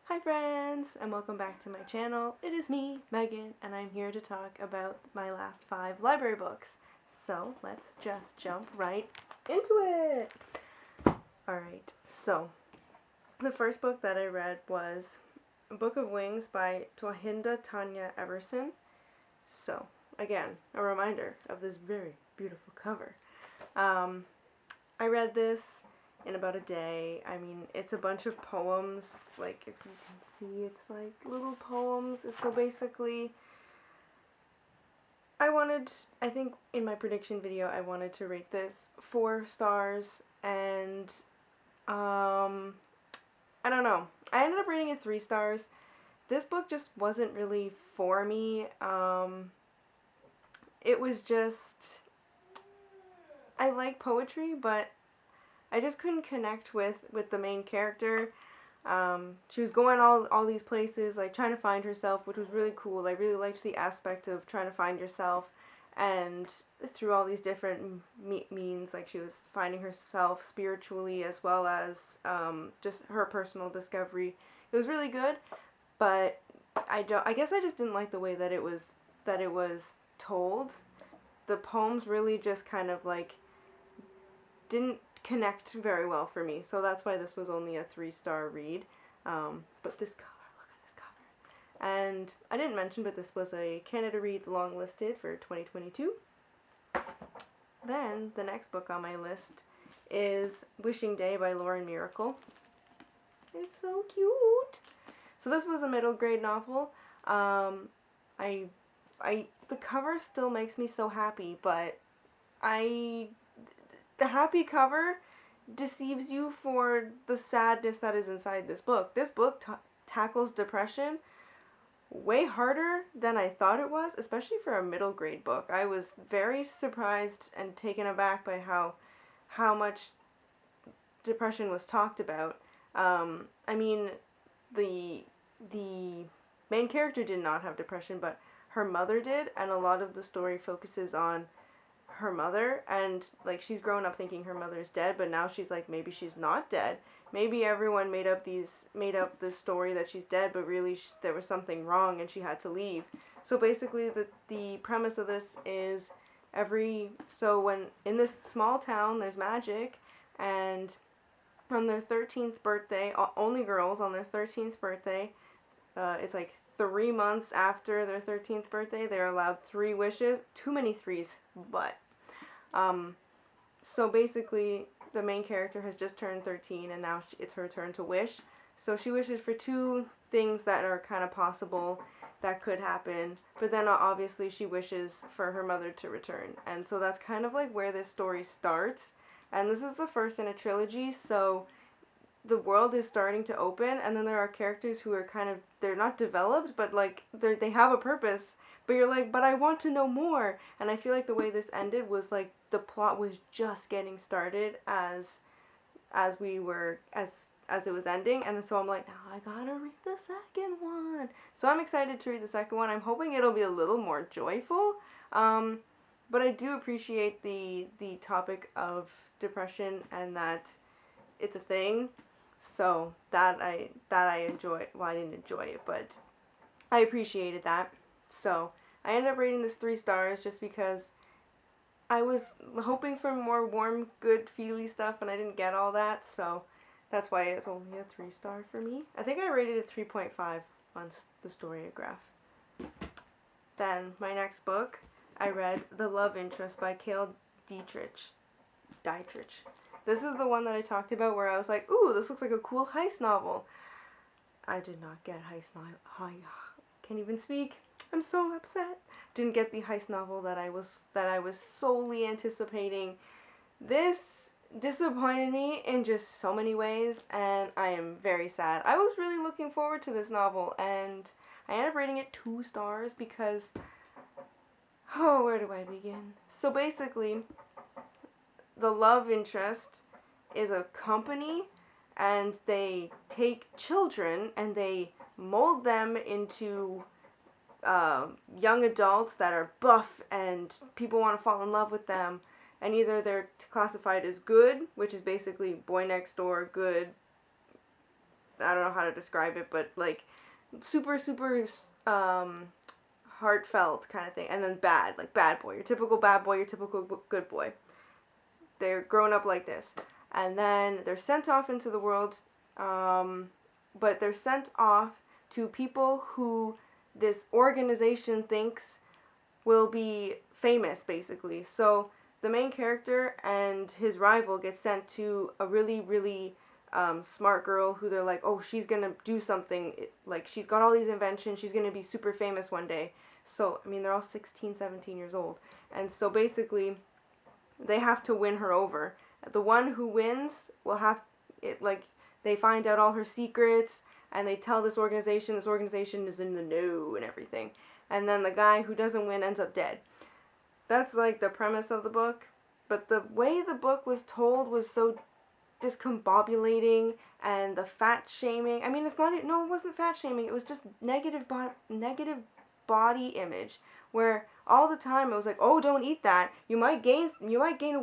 Hi friends, and welcome back to my channel. It is me, Megan, and I'm here to talk about my last 5 library books. So let's just jump right into it. Alright, so the first book that I read was Book of Wings by Twahinda Tanya Everson. So, again, a reminder of this very beautiful cover. I read this in about a day. I mean, it's a bunch of poems, like if you can see, it's like little poems. So basically, I think in my prediction video, I wanted to rate this 4 stars, and I don't know. I ended up rating it 3 stars. This book just wasn't really for me. It was just, I like poetry, but I just couldn't connect with the main character. She was going all these places, like trying to find herself, which was really cool. I really liked the aspect of trying to find yourself, and through all these different means, like she was finding herself spiritually as well as just her personal discovery. It was really good, but I guess I just didn't like the way that it was told. The poems really just kind of like didn't connect very well for me, so that's why this was only a 3-star read. But this cover, look at this cover. And I didn't mention, but this was a Canada Reads long listed for 2022. Then the next book on my list is Wishing Day by Lauren Miracle. It's so cute. So this was a middle grade novel. The cover still makes me so happy, but the happy cover deceives you for the sadness that is inside this book. This book tackles depression way harder than I thought it was, especially for a middle grade book. I was very surprised and taken aback by how much depression was talked about. I mean, the main character did not have depression, but her mother did, and a lot of the story focuses on her mother, and like she's grown up thinking her mother's dead, but now she's like, maybe she's not dead. Maybe everyone made up this story that she's dead, but really there was something wrong and she had to leave. So basically the premise of this is when in this small town there's magic, and on their 13th birthday, only girls on their 13th birthday, it's like 3 months after their 13th birthday, they're allowed 3 wishes. Too many threes, but so basically the main character has just turned 13, and now it's her turn to wish. So she wishes for 2 things that are kind of possible that could happen, but then obviously she wishes for her mother to return. And so that's kind of like where this story starts. And this is the first in a trilogy, so the world is starting to open, and then there are characters who are kind of, they're not developed, but like they have a purpose, but you're like, but I want to know more. And I feel like the way this ended was like the plot was just getting started as it was ending, and so I'm like, now I gotta read the second one. So I'm excited to read the second one. I'm hoping it'll be a little more joyful, but I do appreciate the topic of depression and that it's a thing. So that I enjoy. Well, I didn't enjoy it, but I appreciated that. So I ended up rating this 3 stars just because I was hoping for more warm, good, feely stuff, and I didn't get all that. So that's why it's only a 3-star for me. I think I rated it 3.5 on the Storygraph. Then my next book, I read The Love Interest by Cale Dietrich. This is the one that I talked about where I was like, ooh, this looks like a cool heist novel. I did not get heist novel. I can't even speak. I'm so upset. Didn't get the heist novel that I was solely anticipating. This disappointed me in just so many ways, and I am very sad. I was really looking forward to this novel, and I ended up rating it 2 stars because, oh, where do I begin? So basically, the love interest is a company, and they take children and they mold them into young adults that are buff, and people want to fall in love with them. And either they're classified as good, which is basically boy next door good, I don't know how to describe it, but like super super heartfelt kind of thing. And then bad, like bad boy, your typical bad boy, your typical good boy. They're grown up like this, and then they're sent off into the world, but they're sent off to people who this organization thinks will be famous, basically. So the main character and his rival get sent to a really, really smart girl who they're like, oh, she's gonna do something. Like, she's got all these inventions. She's gonna be super famous one day. So, I mean, they're all 16, 17 years old. And so basically, they have to win her over. The one who wins will have it, like, they find out all her secrets and they tell this organization is in the know and everything. And then the guy who doesn't win ends up dead. That's like the premise of the book. But the way the book was told was so discombobulating, and the fat shaming. I mean, it's not, no, it wasn't fat shaming. It was just negative body image, where all the time it was like, oh, don't eat that. You might gain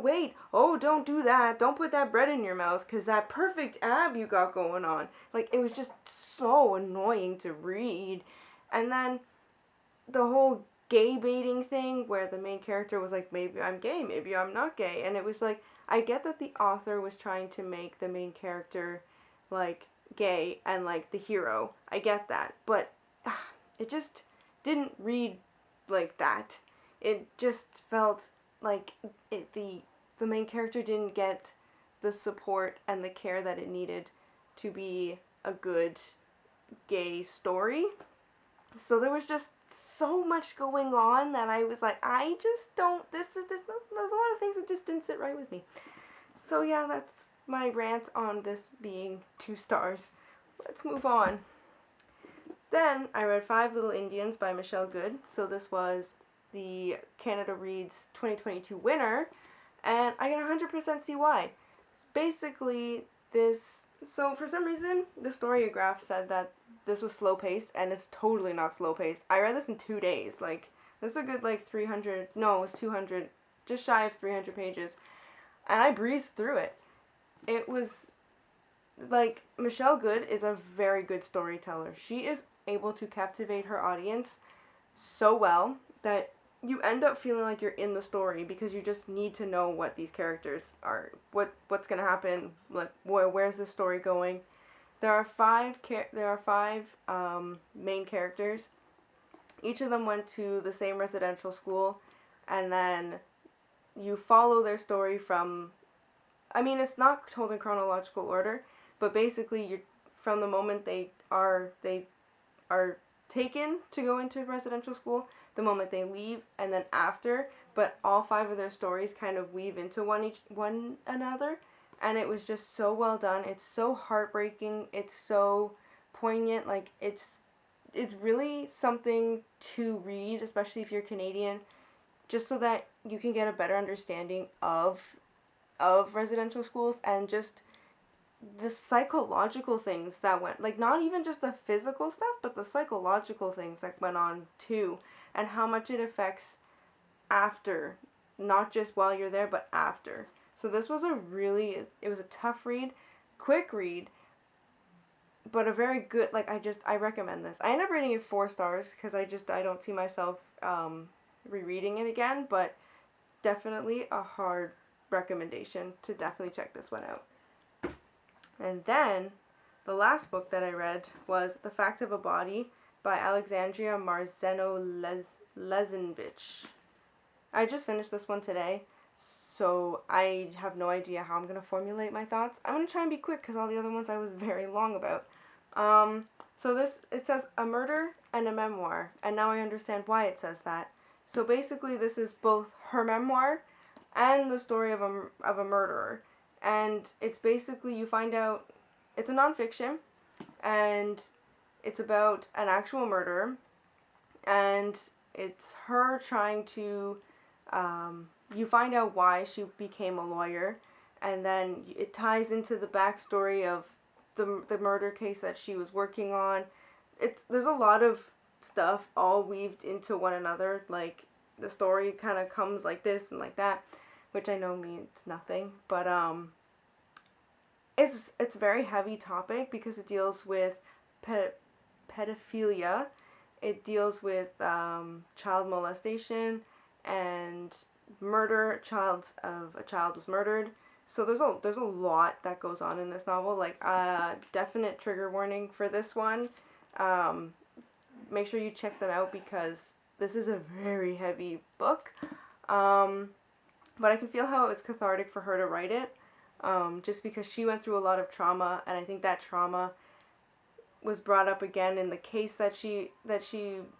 weight. Oh, don't do that. Don't put that bread in your mouth, because that perfect ab you got going on. Like, it was just so annoying to read. And then the whole gay baiting thing, where the main character was like, maybe I'm gay, maybe I'm not gay. And it was like, I get that the author was trying to make the main character like gay and like the hero. I get that. But it just didn't read like that. It just felt like the main character didn't get the support and the care that it needed to be a good gay story. So there was just so much going on that I was like, I just don't, there's a lot of things that just didn't sit right with me. So yeah, that's my rant on this being 2 stars. Let's move on. Then I read 5 Little Indians by Michelle Good. So this was the Canada Reads 2022 winner, and I can 100% see why. Basically, so for some reason, the Storygraph said that this was slow paced, and it's totally not slow paced. I read this in 2 days. Like, this is a good, like, 300, no, it was 200, just shy of 300 pages. And I breezed through it. It was, like, Michelle Good is a very good storyteller. She is able to captivate her audience so well that you end up feeling like you're in the story, because you just need to know what these characters are, what's gonna happen, like where's the story going. There are 5 main characters. Each of them went to the same residential school, and then you follow their story from, I mean, it's not told in chronological order, but basically from the moment they are taken to go into residential school, the moment they leave, and then after, but all 5 of their stories kind of weave into one another, and it was just so well done. It's so heartbreaking, it's so poignant, like, it's really something to read, especially if you're Canadian, just so that you can get a better understanding of residential schools, and just the psychological things that went, like, not even just the physical stuff, but the psychological things that went on too, and how much it affects after, not just while you're there, but after. So this was it was a tough read, quick read, but a very good, like, I recommend this. I ended up rating it 4 stars, because I don't see myself rereading it again, but definitely a hard recommendation to definitely check this one out. And then, the last book that I read was The Fact of a Body by Alexandria Marzeno-Lezenovich. I just finished this one today, so I have no idea how I'm going to formulate my thoughts. I'm going to try and be quick, because all the other ones I was very long about. So it says a murder and a memoir, and now I understand why it says that. So basically this is both her memoir and the story of a murderer. And it's basically, you find out, it's a nonfiction, and it's about an actual murderer, and it's her trying to, you find out why she became a lawyer, and then it ties into the backstory of the murder case that she was working on. There's a lot of stuff all weaved into one another, like, the story kind of comes like this and like that, which I know means nothing, but it's a very heavy topic because it deals with pedophilia. It deals with child molestation and murder. A child was murdered. So there's a lot that goes on in this novel. Like definite trigger warning for this one. Make sure you check them out because this is a very heavy book. But I can feel how it was cathartic for her to write it. Just because she went through a lot of trauma, and I think that trauma was brought up again in the case that she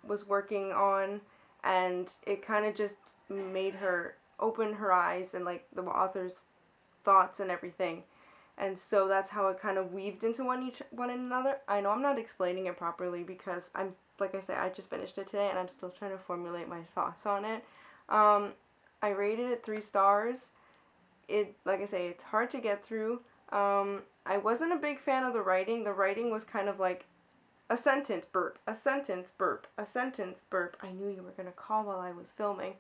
was working on, and it kind of just made her open her eyes and like the author's thoughts and everything. And so that's how it kind of weaved into one another. I know I'm not explaining it properly because I'm, like I said, I just finished it today and I'm still trying to formulate my thoughts on it. I rated it 3 stars. Like I say, it's hard to get through. I wasn't a big fan of the writing. The writing was kind of like a sentence burp, a sentence burp, a sentence burp. I knew you were going to call while I was filming.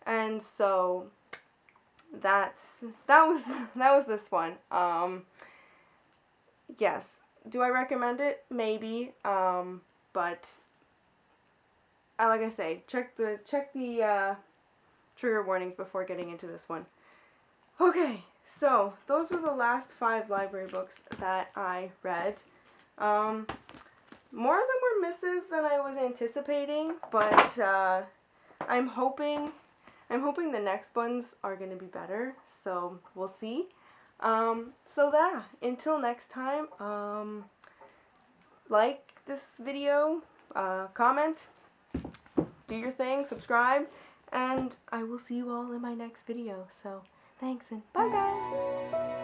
And so that was this one. Yes. Do I recommend it? Maybe. But like I say, check the trigger warnings before getting into this one. Okay, so those were the last 5 library books that I read. More of them were misses than I was anticipating, but I'm hoping the next ones are going to be better, so we'll see. Until next time, like this video, comment, do your thing, subscribe, and I will see you all in my next video. So, thanks and bye guys!